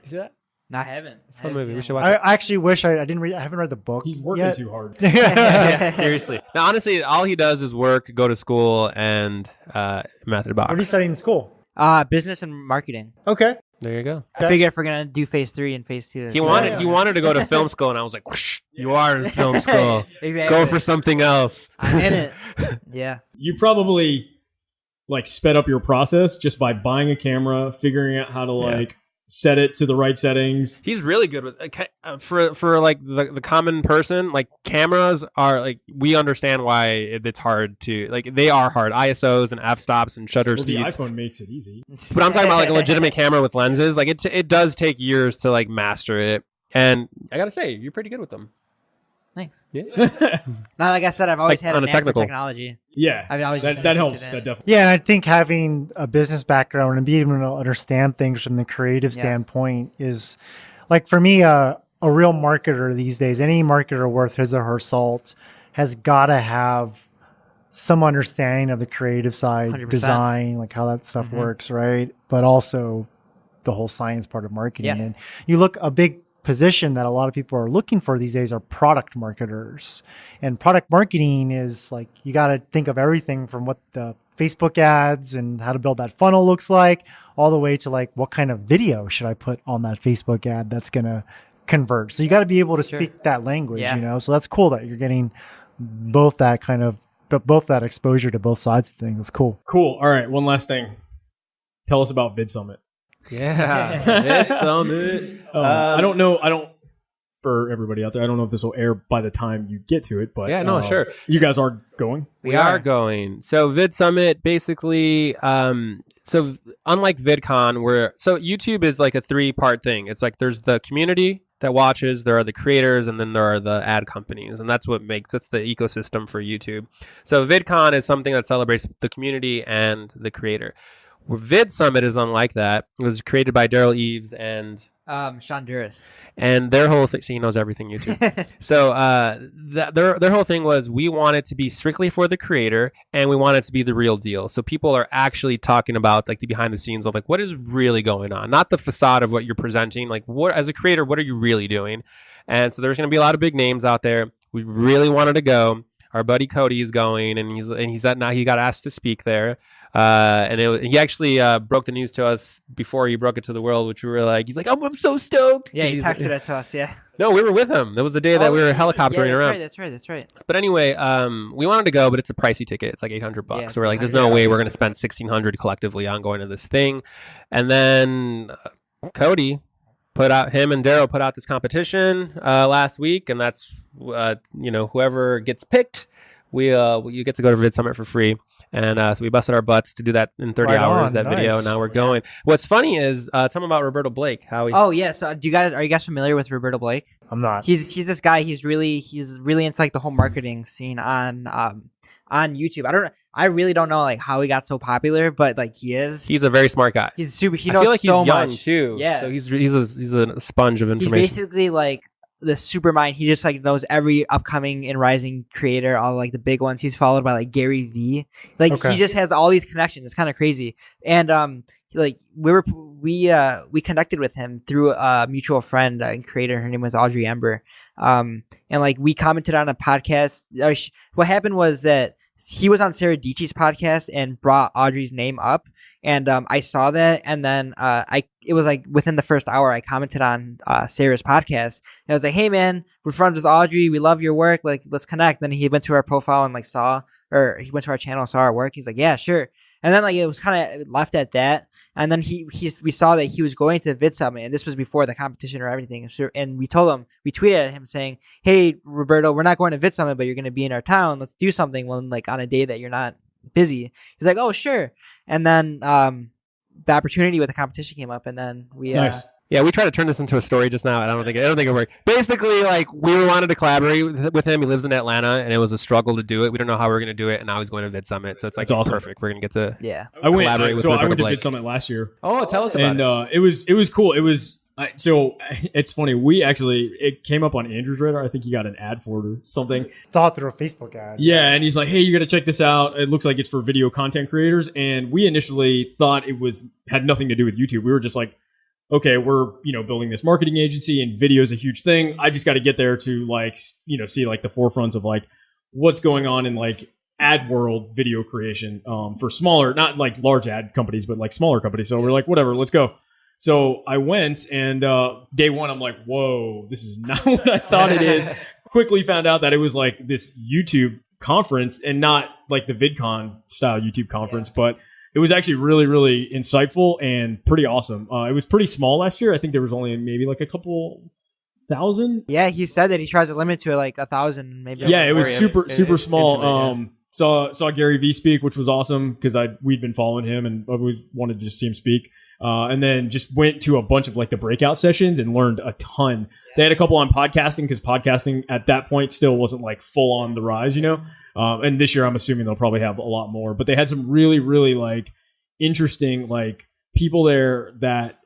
I haven't. Fun movie. We should watch I it. actually wish I didn't read. I haven't read the book. He's working yet. too hard. Yeah, seriously. Now, honestly, all he does is work, go to school, and Methodbox. What are you studying in school? Business and marketing. Okay. There you go. I figured if we're gonna do phase 3 and phase 2, He wanted to go to film school, and I was like, whoosh, you are in film school. Exactly. Go for something else. I'm in it. Yeah. You probably like sped up your process just by buying a camera, figuring out how to set it to the right settings. He's really good with for like the common person. Like, cameras are like, we understand why it's hard to, like, they are hard. ISOs and f-stops and shutter The speeds. iPhone makes it easy. But I'm talking about like a legitimate camera with lenses. Like, it does take years to like master it. And I gotta say, you're pretty good with them. Thanks. Yeah. Now, like I said, I've always Like, had on a a knack technical. for technology. Yeah, I've always just that been helps. interested in That it. definitely. Yeah, and I think having a business background and being able to understand things from the creative standpoint is, like, for me, a real marketer these days. Any marketer worth his or her salt has got to have some understanding of the creative side, 100%. design, like how that stuff works, right? But also the whole science part of marketing. Yeah. And you look, a big position that a lot of people are looking for these days are product marketers. And product marketing is like, you got to think of everything from what the Facebook ads and how to build that funnel looks like, all the way to like, what kind of video should I put on that Facebook ad that's going to convert? So you got to be able to speak that language, you know? So that's cool that you're getting both that exposure to both sides of things. It's cool. Cool. All right. One last thing. Tell us about Vid Summit. Yeah. It's on it. I don't know. For everybody out there, I don't know if this will air by the time you get to it, but sure. You guys are going? We are going. So Vid Summit, basically, so unlike VidCon, so YouTube is like a 3-part thing. It's like there's the community that watches, there are the creators, and then there are the ad companies. And that's the ecosystem for YouTube. So VidCon is something that celebrates the community and the creator. Where Vid Summit is unlike that. It was created by Daryl Eves and Sean Duras. And their whole thing, he knows everything YouTube. So their whole thing was, we want it to be strictly for the creator, and we want it to be the real deal. So people are actually talking about like the behind the scenes of like what is really going on, not the facade of what you're presenting. Like, what, as a creator, what are you really doing? And so there's going to be a lot of big names out there. We really wanted to go. Our buddy Cody is going, and he's now he got asked to speak there. And he actually broke the news to us before he broke it to the world, which we were like, he's like, oh, I'm so stoked. Yeah, he texted it to us. Yeah. No, we were with him. That was the day that we were helicoptering around. That's right. But anyway, we wanted to go, but it's a pricey ticket. It's like $800. Yeah, so we're like, there's no way we're going to spend $1,600 collectively on going to this thing. And then Cody him and Daryl put out this competition last week, and that's whoever gets picked, you get to go to Vid Summit for free. And so we busted our butts to do that in 30 hours, that video. And now we're going. What's funny is, tell me about Roberto Blake. So are you guys familiar with Roberto Blake? I'm not. He's this guy. He's really into like the whole marketing scene on YouTube. I really don't know like how he got so popular, but like he is. He's a very smart guy. He's super. He I knows feel like so he's young much too. Yeah. So he's a sponge of information. He's basically like the super mind. He just like knows every upcoming and rising creator, all like the big ones. He's followed by like Gary Vee. Like he just has all these connections. It's kind of crazy. And like we connected with him through a mutual friend and creator. Her name was Audrey Ember. And like we commented on a podcast. What happened was that he was on Sarah Dietschy's podcast and brought Audrey's name up. And I saw that, and then it was like within the first hour, I commented on Sarah's podcast. And I was like, hey man, we're friends with Audrey. We love your work. Like, let's connect. Then he went to our profile and like he went to our channel and saw our work. He's like, yeah, sure. And then like it was kind of left at that. And then we saw that he was going to Vid Summit, and this was before the competition or everything. And we tweeted at him saying, hey, Roberto, we're not going to Vid Summit, but you're going to be in our town. Let's do something like on a day that you're not busy. He's like, oh, sure. And then the opportunity with the competition came up, and then we Nice. Yeah, we tried to turn this into a story just now, and I don't think it worked. Basically, like, we wanted to collaborate with him. He lives in Atlanta, and it was a struggle to do it. We don't know how we're going to do it, and now he's going to Vid Summit, so it's like That's awesome. Perfect. We're going to get to I went with to Roberto Blake. Vid Summit last year. Oh, tell us about and it was cool. It was so it's funny. It came up on Andrew's radar. I think he got an ad for it or something. Thought through a Facebook ad. Yeah, and he's like, "Hey, you got to check this out. It looks like it's for video content creators." And we initially thought it had nothing to do with YouTube. We were just like, "Okay, we're building this marketing agency, and video is a huge thing. I just got to get there to see like the forefronts of like what's going on in like ad world video creation for smaller, not like large ad companies, but like smaller companies." So we're like, "Whatever, let's go." So I went, and day one, I'm like, whoa, this is not what I thought it is. Quickly found out that it was like this YouTube conference and not like the VidCon style YouTube conference, but it was actually really, really insightful and pretty awesome. It was pretty small last year. I think there was only maybe like a couple thousand. Yeah, he said that he tries to limit to like 1,000 maybe. Yeah, it was super small. Intimate, Saw Gary Vee speak, which was awesome because we'd been following him and I always wanted to just see him speak. And then just went to a bunch of like the breakout sessions and learned a ton. They had a couple on podcasting because podcasting at that point still wasn't like full on the rise, and this year I'm assuming they'll probably have a lot more, but they had some really, really like interesting like people there that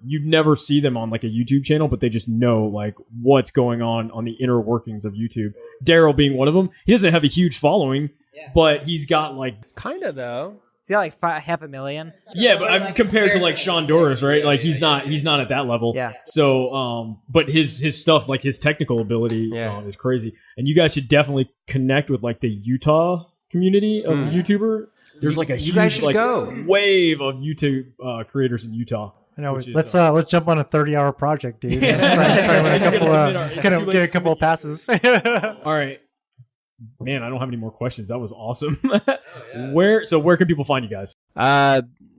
you'd never see them on like a YouTube channel, but they just know like what's going on the inner workings of YouTube. Daryl being one of them. He doesn't have a huge following, but he's got like kind of though. He's got like 500,000. Yeah, but I'm compared to like Sean Doris, right? Like he's not at that level. Yeah. So, but his stuff, like his technical ability, is crazy. And you guys should definitely connect with like the Utah community of YouTuber. There's like a huge like wave of YouTube creators in Utah. I know. Let's jump on a 30-hour project, dude. Let's try get a couple of passes. All right. Man, I don't have any more questions. That was awesome. Where can people find you guys?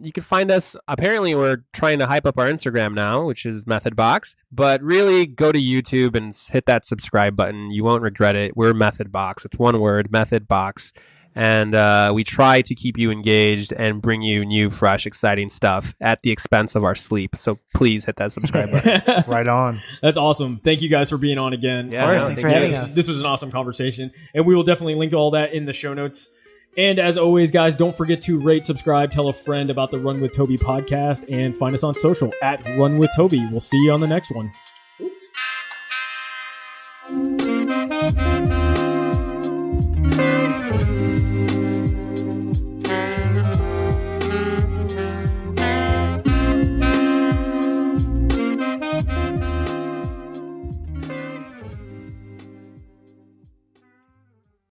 You can find us. Apparently, we're trying to hype up our Instagram now, which is Methodbox. But really, go to YouTube and hit that subscribe button. You won't regret it. We're Methodbox. It's one word, Methodbox. And we try to keep you engaged and bring you new, fresh, exciting stuff at the expense of our sleep. So please hit that subscribe button. Right on. That's awesome. Thank you guys for being on again. Yeah, of course. Thanks for having us. This was an awesome conversation. And we will definitely link all that in the show notes. And as always, guys, don't forget to rate, subscribe, tell a friend about the Run with Toby podcast, and find us on social at Run with Toby. We'll see you on the next one.